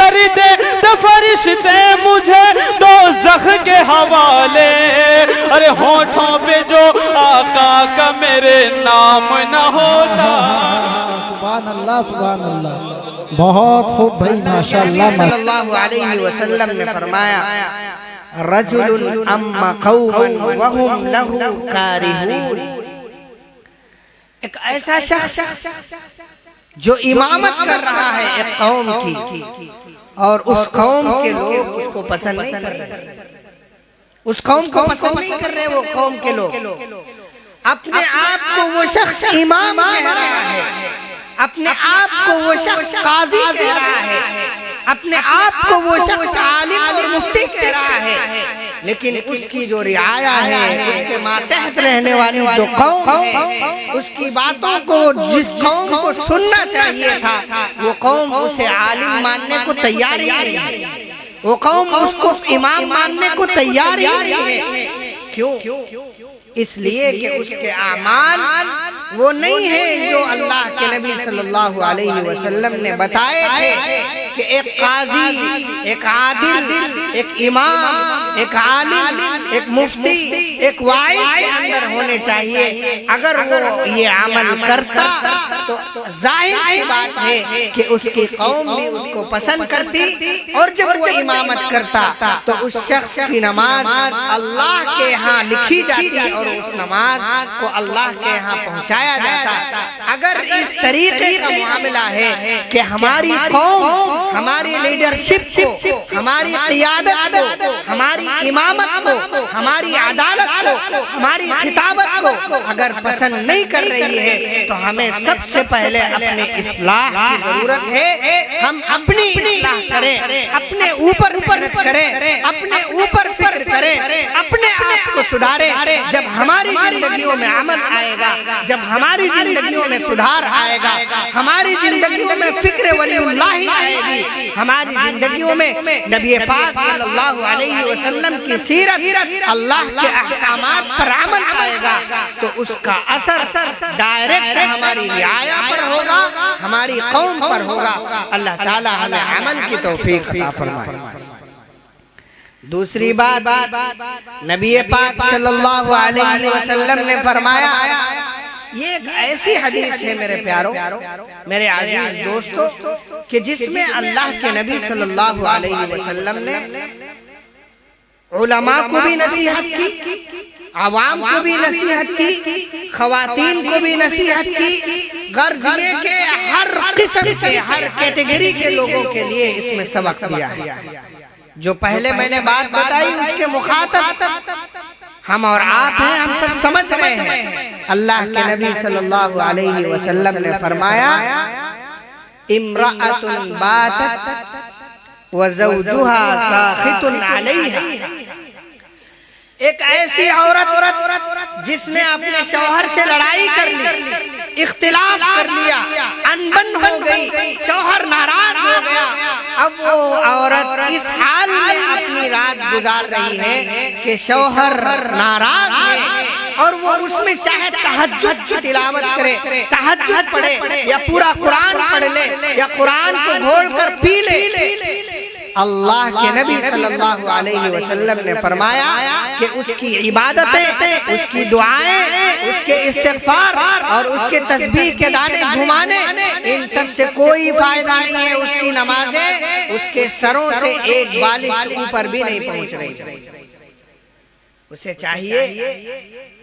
کر دے تو فرشتے مجھے دوزخ کے حوالے، ارے ہونٹوں پہ جو آقا کا میرے نام نہ ہوتا۔ سبحان اللہ سبحان اللہ، بہت خوب بھائی ماشاءاللہ۔ صلی اللہ علیہ وسلم نے فرمایا رجل اما قوما وهم له کارہون، ایک ایسا شخص جو امامت کر رہا ہے ایک قوم کی، اور اس قوم کے لوگ اس کو پسند نہیں کر رہے، اس قوم کو پسند نہیں کر رہے، وہ قوم کے لوگ اپنے آپ کو وہ شخص امام کہہ رہا ہے، اپنے آپ کو وہ شخص قاضی کہہ رہا ہے، اپنے آپ کو وہ شخص عالم اور مفتی کہہ رہا ہے، لیکن اس کی جو رعایا ہے، اس کے ماتحت رہنے والی جو قوم ہے، اس کی باتوں کو جس قوم کو سننا چاہیے تھا، وہ قوم اسے عالم ماننے کو تیار ہی نہیں ہے، وہ قوم اس کو امام ماننے کو تیار ہی نہیں ہے۔ کیوں؟ اس لیے کہ اس کے اعمال وہ نہیں ہیں جو اللہ کے نبی صلی اللہ علیہ وسلم نے بتائے تھے کہ ایک قاضی، ایک عادل، ایک امام، ایک عالم، ایک مفتی، ایک واعظ کے اندر ہونے چاہیے۔ اگر وہ یہ عمل کرتا تو ظاہر سی بات ہے کہ اس کی قوم بھی اس کو پسند کرتی، اور جب وہ امامت کرتا تو اس شخص کی نماز اللہ کے ہاں لکھی جاتی اور اس نماز کو اللہ کے ہاں پہنچایا جاتا۔ اگر اس طریقے کا معاملہ ہے کہ ہماری قوم ہماری لیڈرشپ کو، ہماری قیادت کو، ہماری امامت کو، ہماری عدالت کو، ہماری خطابت کو اگر پسند نہیں کر رہی ہے تو ہمیں سب سے پہلے اپنے اصلاح کی ضرورت ہے۔ ہم اپنی اصلاح کریں، اپنے اوپر محنت کریں، اپنے اوپر فکر کریں، اپنے آپ کو سدھاریں۔ جب ہماری زندگیوں میں عمل آئے گا، جب ہماری زندگیوں میں سدھار آئے گا، ہماری زندگیوں میں فکر ولی اللہ ہی آئے گی، ہماری زندگیوں میں نبی پاک صلی اللہ علیہ وسلم کی سیرت، اللہ کے احکامات پر عمل آئے گا، تو اس کا اثر ڈائریکٹ ہماری رعایا پر ہوگا، ہماری قوم پر ہوگا۔ اللہ تعالی ہمیں عمل کی توفیق عطا فرمائے۔ دوسری بات، نبی پاک صلی اللہ علیہ وسلم نے فرمایا، یہ ایک ایسی حدیث ہے میرے پیاروں، میرے عزیز دوستو، کہ جس میں اللہ کے نبی صلی اللہ علیہ وسلم نے علماء کو بھی نصیحت کی، عوام کو بھی نصیحت کی، خواتین کو بھی نصیحت کی، غرض یہ کہ ہر قسم کے، ہر کیٹیگری کے لوگوں کے لیے اس میں سبق دیا ہے۔ جو پہلے میں نے بات بتائی اس کے مخاطب ہم اور آپ ہیں، ہم سب سمجھ رہے ہیں۔ اللہ کے نبی صلی اللہ علیہ وسلم نے فرمایا امرأۃ باتت وزوجها ساخط علیہا، ایک ایسی عورت جس نے اپنے شوہر سے لڑائی کر لی، اختلاف کر لیا، انبن ہو گئی، شوہر ناراض ہو گیا، اب وہ عورت اس حال میں اپنی رات گزار رہی ہے کہ شوہر ناراض ہے، اور وہ اس میں چاہے تہجد کی تلاوت کرے، تہجد پڑھے، یا پورا قرآن پڑھ لے، یا قرآن کو گھول کر پی لے، اللہ کے نبی صلی اللہ علیہ وسلم نے فرمایا کہ اس کی عبادتیں، اس کی دعائیں، اس کے استغفار اور اس کے تسبیح کے دانے گھمانے، ان سب سے کوئی فائدہ نہیں ہے۔ اس کی نمازیں اس کے سروں سے ایک بالش اوپر بھی نہیں پہنچ رہی۔ اسے چاہیے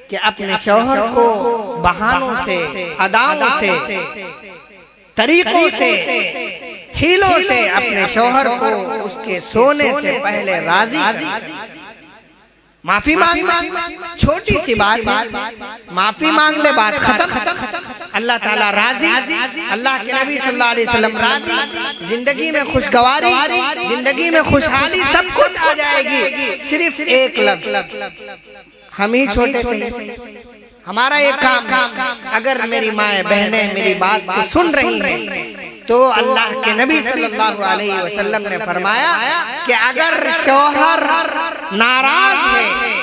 کہ اپنے شوہر کو بہانوں سے، اداؤں سے، طریقوں سے، ہیلوں سے اپنے شوہر کو اس کے سونے سے پہلے راضی کریں۔ معافی مانگ، چھوٹی سی بات، معافی مانگ لے، بات ختم، اللہ تعالیٰ راضی، اللہ کے نبی صلی اللہ علیہ وسلم راضی، زندگی میں خوشگواری، زندگی میں خوشحالی، سب کچھ آ جائے گی۔ صرف ایک لفظ، ہم ہی چھوٹے سے، ہمارا ایک کام ہے، اگر میری مائیں بہنیں میری بات کو سن رہی ہیں تو اللہ کے نبی صلی اللہ علیہ وسلم نے فرمایا کہ اگر شوہر ناراض ہے،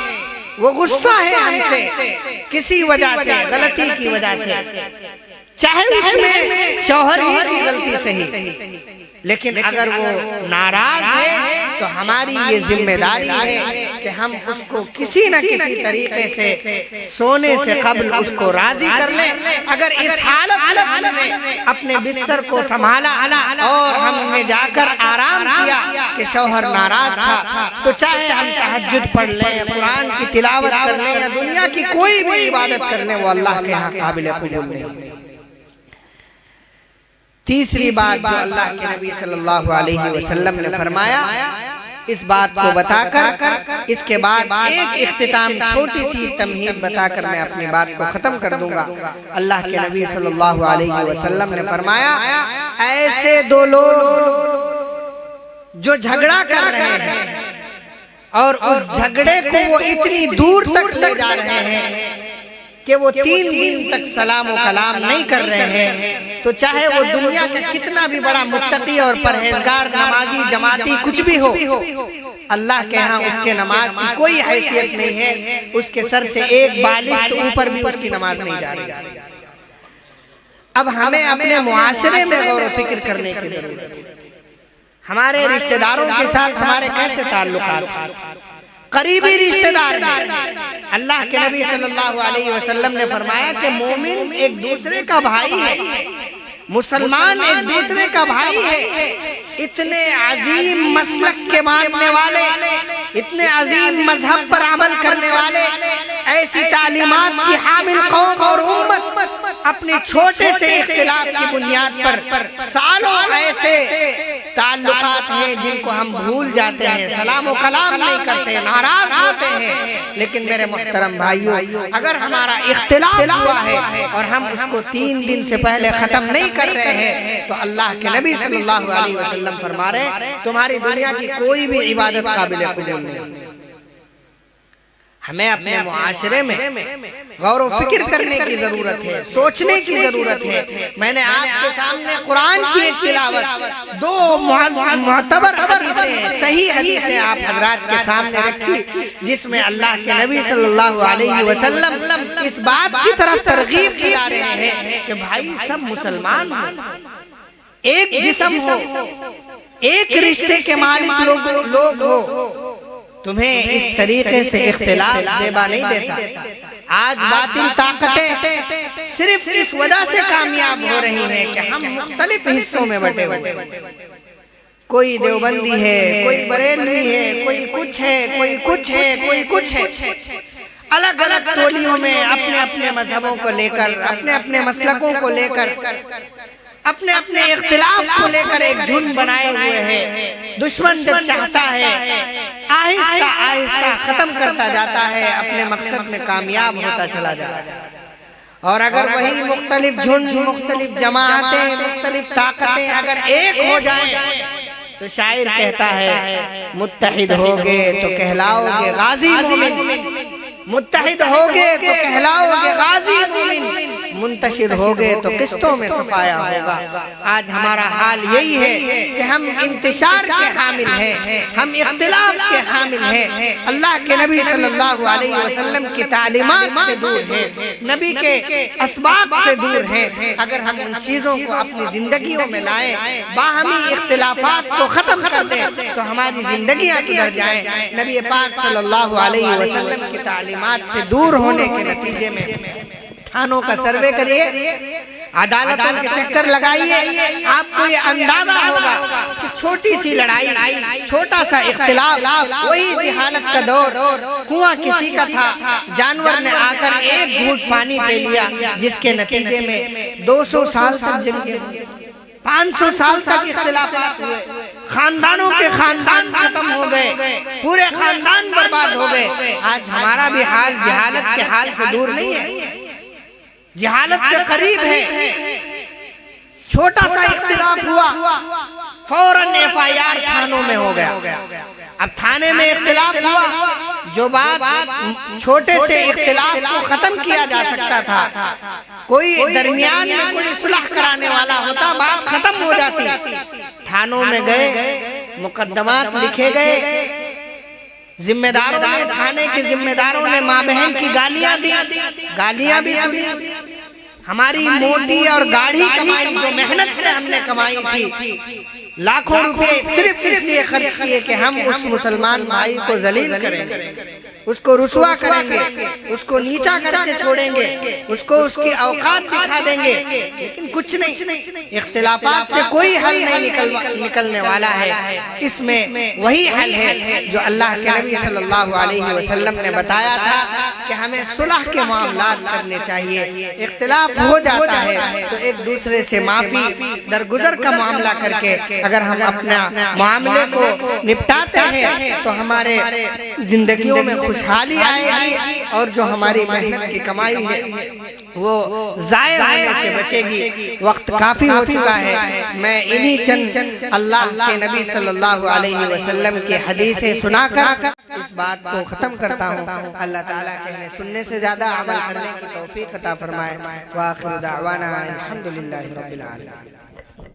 وہ غصہ ہے ہم سے کسی وجہ سے، غلطی کی وجہ سے، چاہے اس میں شوہر ہی کی غلطی صحیح، لیکن اگر وہ ناراض ہے تو ہماری یہ ذمہ داری ہے کہ ہم اس کو کسی نہ کسی طریقے سے سونے سے قبل اس کو راضی کر لیں۔ اگر اس حالت میں اپنے بستر کو سنبھالا اور ہم نے جا کر آرام کیا کہ شوہر ناراض تھا، تو چاہے ہم تہجد پڑھ لیں، قرآن کی تلاوت کر لیں یا دنیا کی کوئی بھی عبادت کر لیں، وہ اللہ کے ہاں قابل قبول نہیں۔ تیسری بات جو اللہ کے نبی صلی اللہ علیہ وسلم نے فرمایا، اس بات کو بتا کر اس کے بعد ایک اختتام چھوٹی سی تمہید بتا کر میں اپنی بات کو ختم کر دوں گا۔ اللہ کے نبی صلی اللہ علیہ وسلم نے فرمایا، ایسے دو لوگ جو جھگڑا کر رہے ہیں اور اس جھگڑے کو وہ اتنی دور تک لے جا رہے ہیں کہ وہ 3 دن تک سلام و کلام نہیں کر رہے ہیں، تو چاہے وہ دنیا کا کتنا بھی بڑا متقی اور پرہیزگار، نمازی، جماعتی کچھ بھی ہو، اللہ کے ہاں اس کے نماز کی کوئی حیثیت نہیں ہے، اس کے سر سے ایک بالشت اوپر بھی اس کی نماز نہیں جا رہی۔ اب ہمیں اپنے معاشرے میں غور و فکر کرنے کی ضرورت ہے۔ ہمارے رشتہ داروں کے ساتھ ہمارے کیسے تعلقات ہیں؟ قریبی رشتہ دار ہیں۔ اللہ کے نبی صلی اللہ علیہ وسلم نے فرمایا کہ مومن ایک دوسرے کا بھائی ہے، مسلمان ایک دوسرے کا بھائی ہے۔ اتنے عظیم مسلک کے ماننے والے، اتنے عظیم مذہب پر عمل کرنے والے، ایسی تعلیمات کی حامل قوم اور امت اپنے چھوٹے سے اختلاف کی بنیاد پر سالوں ایسے تعلقات ہیں جن کو ہم بھول جاتے ہیں، سلام و کلام نہیں کرتے، ناراض ہوتے ہیں۔ لیکن میرے محترم بھائیوں، اگر ہمارا اختلاف ہوا ہے اور ہم اس کو 3 دن سے پہلے ختم نہیں کر رہے ہیں، تو اللہ کے نبی صلی اللہ علیہ وسلم فرما رہے ہیں تمہاری دنیا کی کوئی بھی عبادت قابل قبول نہیں۔ ہمیں اپنے معاشرے میں غور و فکر کرنے کی ضرورت ہے، سوچنے کی ضرورت ہے۔ میں نے آپ کے سامنے قرآن کی ایک تلاوت، 2 معتبر حدیثیں، صحیح حدیثیں آپ حضرات کے سامنے رکھی، جس میں اللہ کے نبی صلی اللہ علیہ وسلم اس بات کی طرف ترغیب دلا رہے ہیں کہ بھائی سب مسلمان ہو، ایک جسم ہو، ایک رشتے کے مالک لوگ ہو، تمہیں اس طریقے سے اختلاف زیبا نہیں دیتا۔ آج باطل طاقتیں صرف اس وجہ سے کامیاب ہو رہی ہیں کہ ہم مختلف حصوں میں بٹے ہوئے، کوئی دیوبندی ہے، کوئی بریلوی ہے، کوئی کچھ ہے، کوئی کچھ ہے، کوئی کچھ ہے، الگ الگ ٹولیوں میں اپنے اپنے مذہبوں کو لے کر، اپنے اپنے مسلکوں کو لے کر، اپنے اپنے اختلاف کو لے کر ایک جھنڈ بنائے ہوئے ہیں۔ دشمن جب چاہتا ہے آہستہ آہستہ ختم کرتا جاتا ہے، اپنے مقصد میں کامیاب ہوتا چلا جاتا ہے۔ اور اگر وہی مختلف جھنڈ، مختلف جماعتیں، مختلف طاقتیں اگر ایک ہو جائیں تو شاعر کہتا ہے متحد ہوگے تو کہلاؤ گے غازی مومن، متحد ہوگے تو کہلاؤ گے غازی مومن، منتشر ہوگے تو قسطوں میں صفایا ہوگا۔ آج ہمارا حال یہی ہے کہ ہم انتشار کے حامل ہیں، ہم اختلاف کے حامل ہیں، اللہ کے نبی صلی اللہ علیہ وسلم کی تعلیمات سے دور ہیں، نبی کے اسباق سے دور ہیں۔ اگر ہم ان چیزوں کو اپنی زندگیوں میں لائیں، باہمی اختلافات کو ختم کر دیں، تو ہماری زندگیاں سدھر جائیں۔ نبی پاک صلی اللہ علیہ وسلم کی تعلیمات سے دور ہونے کے نتیجے میں تھانوں کا سروے کریے، عدالتوں کے چکر لگائیے، آپ کو یہ اندازہ ہوگا کہ چھوٹی سی لڑائی، چھوٹا سا اختلاف، وہی جہالت کا دور، کنواں کسی کا تھا، جانور نے آ کر ایک گھونٹ پانی پی لیا، جس کے نتیجے میں 200 سال تک جنگیں، 500 سال تک اختلافات ہوئے، خاندانوں کے خاندان ختم ہو گئے، پورے خاندان برباد ہو گئے۔ آج ہمارا بھی حال جہالت کے حال سے دور نہیں ہے، جہالت سے قریب ہے۔ چھوٹا سا اختلاف ہوا، فوراً FIR تھانوں میں ہو گیا۔ اب تھانے میں اختلاف ہوا، جو بات چھوٹے سے اختلاف کو ختم کیا جا سکتا تھا، کوئی درمیان میں کوئی صلح کرانے والا ہوتا، بات ختم ہو جاتی۔ تھانوں میں گئے، مقدمات لکھے گئے، ذمہ داروں نے، تھانے کے ذمہ داروں نے ماں بہن کی گالیاں دی، گالیاں بھی سنی، ہماری موٹی اور گاڑھی کمائی جو محنت سے ہم نے کمائی تھی، لاکھوں روپے صرف اس لیے خرچ کیے کہ ہم اس مسلمان بھائی کو ذلیل کریں گے، اس کو رسوا کریں گے، اس کو نیچا کر کے چھوڑیں گے، اس کو اس کی اوقات دکھا دیں گے، لیکن کچھ نہیں، اختلافات سے کوئی حل نہیں نکلنے والا ہے۔ اس میں وہی حل ہے جو اللہ کے نبی صلی اللہ علیہ وسلم نے بتایا تھا کہ ہمیں صلح کے معاملات کرنے چاہیے۔ اختلاف ہو جاتا ہے تو ایک دوسرے سے معافی درگزر کا معاملہ کر کے اگر ہم اپنا معاملے کو نپٹاتے ہیں تو ہمارے زندگیوں میں خوشحالی آئے گی، اور جو ہماری محنت کی کمائی ہے وہ ضائع ہونے سے بچے گی۔ وقت کافی ہو چکا ہے، میں انہی چند اللہ کے نبی صلی اللہ علیہ وسلم کی حدیثیں سنا کر اس بات کو ختم کرتا ہوں۔ اللہ تعالیٰ کہنے سننے سے زیادہ عمل کرنے کی توفیق عطا فرمائے۔ وآخر دعوانا الحمدللہ رب العالمین۔